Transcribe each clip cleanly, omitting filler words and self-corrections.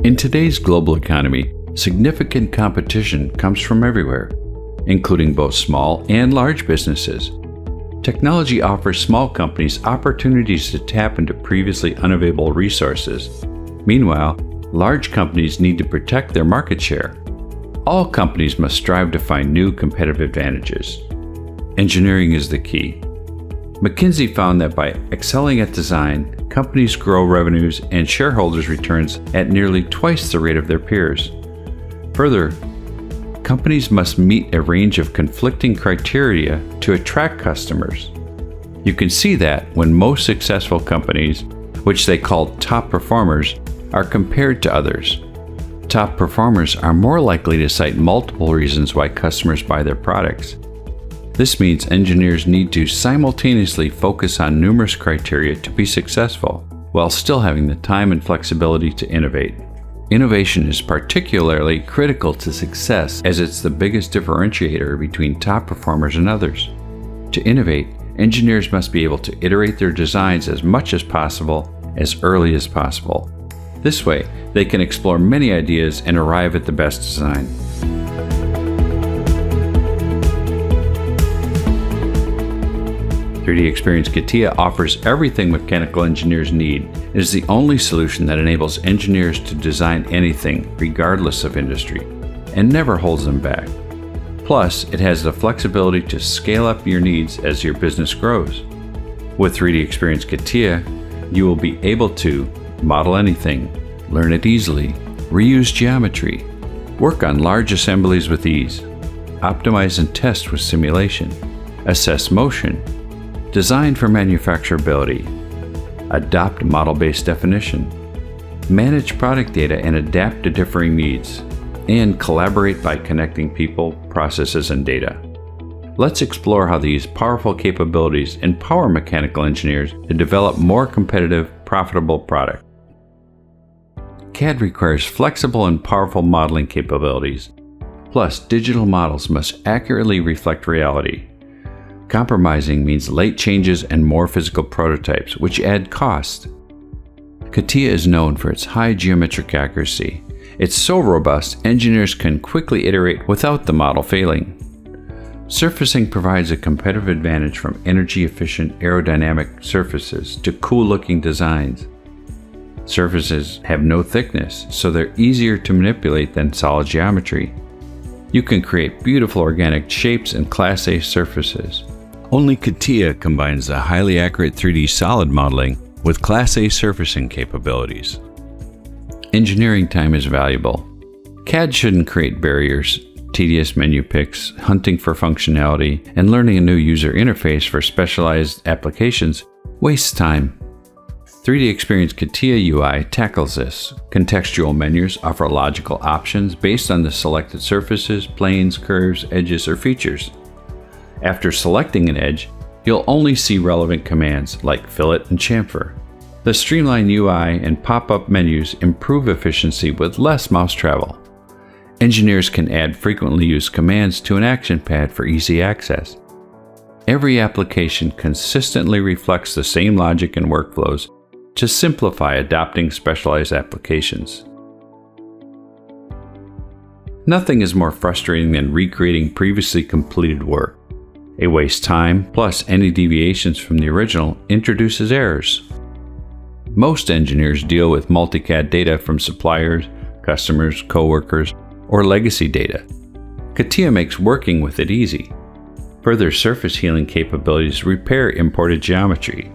In today's global economy, significant competition comes from everywhere, including both small and large businesses. Technology offers small companies opportunities to tap into previously unavailable resources. Meanwhile, large companies need to protect their market share. All companies must strive to find new competitive advantages. Engineering is the key. McKinsey found that by excelling at design, companies grow revenues and shareholders' returns at nearly twice the rate of their peers. Further, companies must meet a range of conflicting criteria to attract customers. You can see that when most successful companies, which they call top performers, are compared to others. Top performers are more likely to cite multiple reasons why customers buy their products. This means engineers need to simultaneously focus on numerous criteria to be successful, while still having the time and flexibility to innovate. Innovation is particularly critical to success as it's the biggest differentiator between top performers and others. To innovate, engineers must be able to iterate their designs as much as possible, as early as possible. This way, they can explore many ideas and arrive at the best design. .3DEXPERIENCE CATIA offers everything mechanical engineers need. It is the only solution that enables engineers to design anything, regardless of industry, and never holds them back. Plus, it has the flexibility to scale up your needs as your business grows. With .3DEXPERIENCE CATIA, you will be able to model anything, learn it easily, reuse geometry, work on large assemblies with ease, optimize and test with simulation, assess motion, design for manufacturability, adopt model-based definition, manage product data and adapt to differing needs, and collaborate by connecting people, processes, and data. Let's explore how these powerful capabilities empower mechanical engineers to develop more competitive, profitable products. CAD requires flexible and powerful modeling capabilities. Plus, digital models must accurately reflect reality. Compromising means late changes and more physical prototypes, which add cost. CATIA is known for its high geometric accuracy. It's so robust, engineers can quickly iterate without the model failing. Surfacing provides a competitive advantage from energy-efficient aerodynamic surfaces to cool-looking designs. Surfaces have no thickness, so they're easier to manipulate than solid geometry. You can create beautiful organic shapes and Class A surfaces. Only CATIA combines the highly accurate 3D solid modeling with Class A surfacing capabilities. Engineering time is valuable. CAD shouldn't create barriers. Tedious menu picks, hunting for functionality, and learning a new user interface for specialized applications wastes time. .3DEXPERIENCE CATIA UI tackles this. Contextual menus offer logical options based on the selected surfaces, planes, curves, edges, or features. After selecting an edge, you'll only see relevant commands like fillet and chamfer. The streamlined UI and pop-up menus improve efficiency with less mouse travel. Engineers can add frequently used commands to an action pad for easy access. Every application consistently reflects the same logic and workflows to simplify adopting specialized applications. Nothing is more frustrating than recreating previously completed work. It wastes time, plus any deviations from the original introduces errors. Most engineers deal with multicad data from suppliers, customers, coworkers, or legacy data. CATIA makes working with it easy. Further surface healing capabilities repair imported geometry.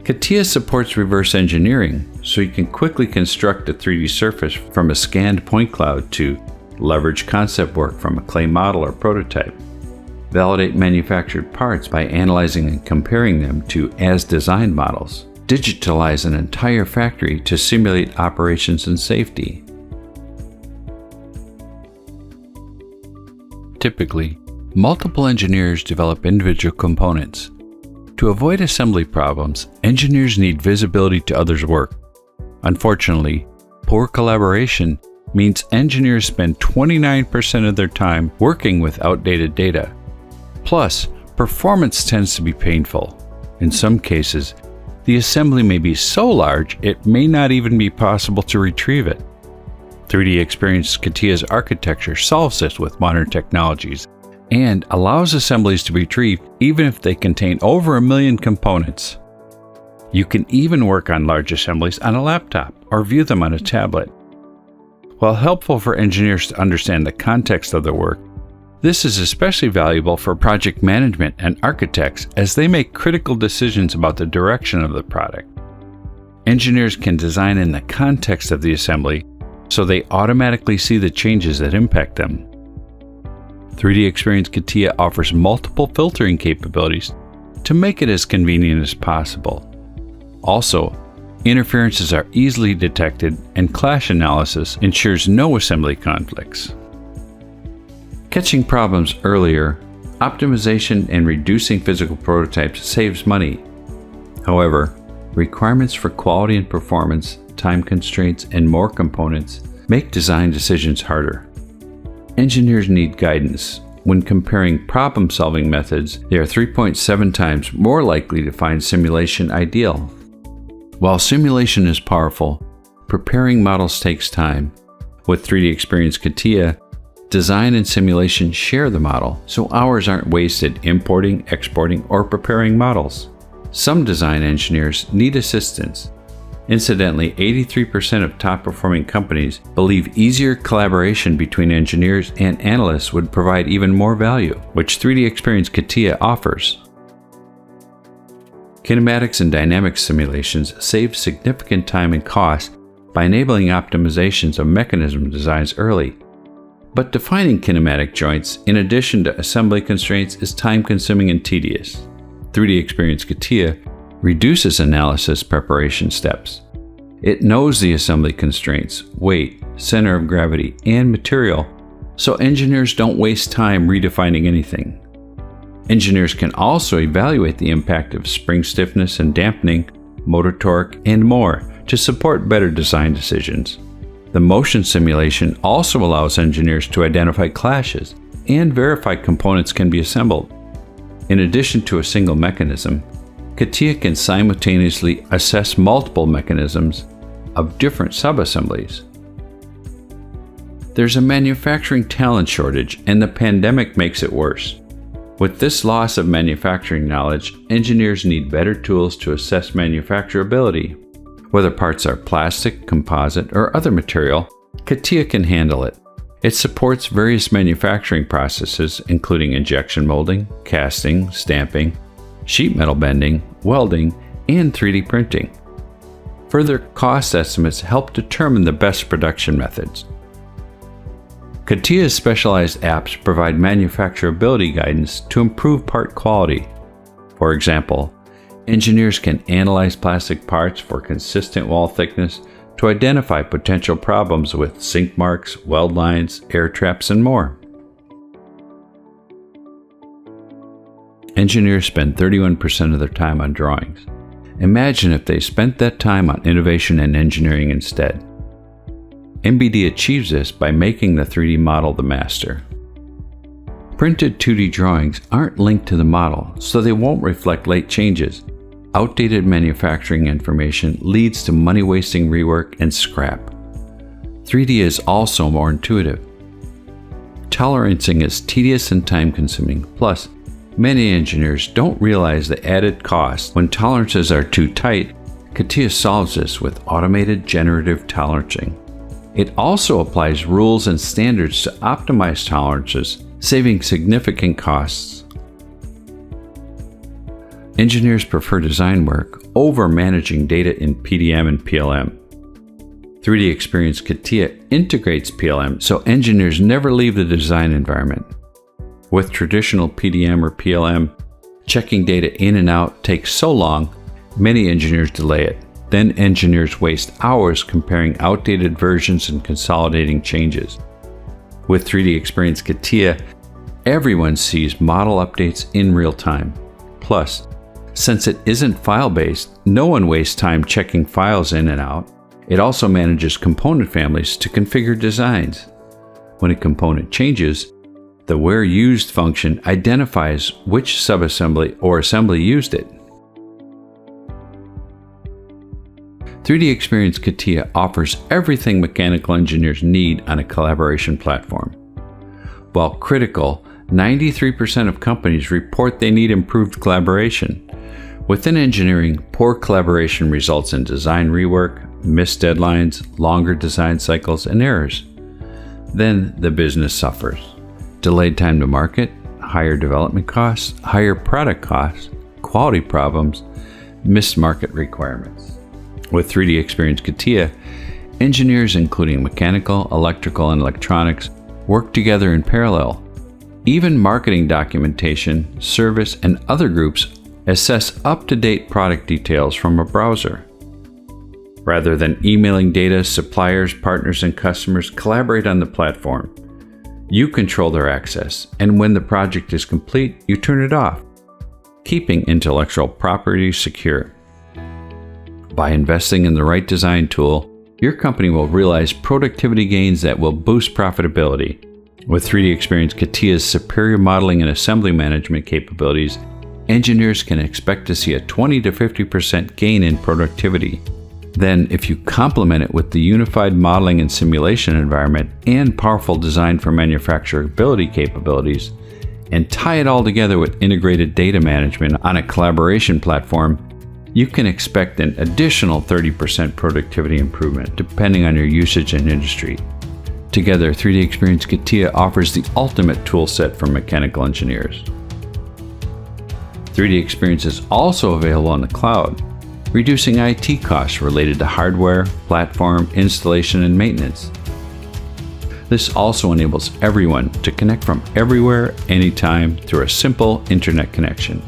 CATIA supports reverse engineering, so you can quickly construct a 3D surface from a scanned point cloud to leverage concept work from a clay model or prototype. Validate manufactured parts by analyzing and comparing them to as-designed models. Digitalize an entire factory to simulate operations and safety. Typically, multiple engineers develop individual components. To avoid assembly problems, engineers need visibility to others' work. Unfortunately, poor collaboration means engineers spend 29% of their time working with outdated data. Plus, performance tends to be painful. In some cases, the assembly may be so large it may not even be possible to retrieve it. 3DEXPERIENCE CATIA's architecture solves this with modern technologies and allows assemblies to be retrieved even if they contain over 1 million components. You can even work on large assemblies on a laptop or view them on a tablet. While helpful for engineers to understand the context of their work, this is especially valuable for project management and architects as they make critical decisions about the direction of the product. Engineers can design in the context of the assembly so they automatically see the changes that impact them. 3DEXPERIENCE CATIA offers multiple filtering capabilities to make it as convenient as possible. Also, interferences are easily detected and clash analysis ensures no assembly conflicts. Catching problems earlier, optimization and reducing physical prototypes saves money. However, requirements for quality and performance, time constraints, and more components make design decisions harder. Engineers need guidance. When comparing problem-solving methods, they are 3.7 times more likely to find simulation ideal. While simulation is powerful, preparing models takes time. With 3DEXPERIENCE CATIA, design and simulation share the model, so hours aren't wasted importing, exporting, or preparing models. Some design engineers need assistance. Incidentally, 83% of top-performing companies believe easier collaboration between engineers and analysts would provide even more value, which 3DEXPERIENCE CATIA offers. Kinematics and dynamics simulations save significant time and cost by enabling optimizations of mechanism designs early. But defining kinematic joints, in addition to assembly constraints, is time-consuming and tedious. 3DEXPERIENCE CATIA reduces analysis preparation steps. It knows the assembly constraints, weight, center of gravity, and material, so engineers don't waste time redefining anything. Engineers can also evaluate the impact of spring stiffness and dampening, motor torque, and more to support better design decisions. The motion simulation also allows engineers to identify clashes and verify components can be assembled. In addition to a single mechanism, CATIA can simultaneously assess multiple mechanisms of different subassemblies. There's a manufacturing talent shortage, and the pandemic makes it worse. With this loss of manufacturing knowledge, engineers need better tools to assess manufacturability. Whether parts are plastic, composite, or other material, CATIA can handle it. It supports various manufacturing processes, including injection molding, casting, stamping, sheet metal bending, welding, and 3D printing. Further cost estimates help determine the best production methods. CATIA's specialized apps provide manufacturability guidance to improve part quality. For example, engineers can analyze plastic parts for consistent wall thickness to identify potential problems with sink marks, weld lines, air traps, and more. Engineers spend 31% of their time on drawings. Imagine if they spent that time on innovation and engineering instead. MBD achieves this by making the 3D model the master. Printed 2D drawings aren't linked to the model, so they won't reflect late changes. Outdated manufacturing information leads to money-wasting rework and scrap. 3D is also more intuitive. Tolerancing is tedious and time-consuming. Plus, many engineers don't realize the added cost when tolerances are too tight. CATIA solves this with automated generative tolerancing. It also applies rules and standards to optimize tolerances, saving significant costs. Engineers prefer design work over managing data in PDM and PLM. 3DEXPERIENCE CATIA integrates PLM so engineers never leave the design environment. With traditional PDM or PLM, checking data in and out takes so long, many engineers delay it. Then engineers waste hours comparing outdated versions and consolidating changes. With 3DEXPERIENCE CATIA, everyone sees model updates in real time. Plus, since it isn't file-based, no one wastes time checking files in and out. It also manages component families to configure designs. When a component changes, the where used function identifies which subassembly or assembly used it. 3DEXPERIENCE CATIA offers everything mechanical engineers need on a collaboration platform. While critical, 93% of companies report they need improved collaboration. Within engineering, poor collaboration results in design rework, missed deadlines, longer design cycles, and errors. Then the business suffers. Delayed time to market, higher development costs, higher product costs, quality problems, missed market requirements. With 3DEXPERIENCE CATIA, engineers including mechanical, electrical, and electronics work together in parallel. Even marketing documentation, service, and other groups assess up-to-date product details from a browser. Rather than emailing data, suppliers, partners, and customers collaborate on the platform. You control their access, and when the project is complete, you turn it off, keeping intellectual property secure. By investing in the right design tool, your company will realize productivity gains that will boost profitability. With 3DEXPERIENCE CATIA's superior modeling and assembly management capabilities, engineers can expect to see a 20 to 50% gain in productivity. Then, if you complement it with the unified modeling and simulation environment and powerful design for manufacturability capabilities, and tie it all together with integrated data management on a collaboration platform, you can expect an additional 30% productivity improvement depending on your usage and industry. Together, 3DEXPERIENCE CATIA offers the ultimate tool set for mechanical engineers. 3DEXPERIENCE is also available on the cloud, reducing IT costs related to hardware, platform, installation, and maintenance. This also enables everyone to connect from everywhere, anytime, through a simple internet connection.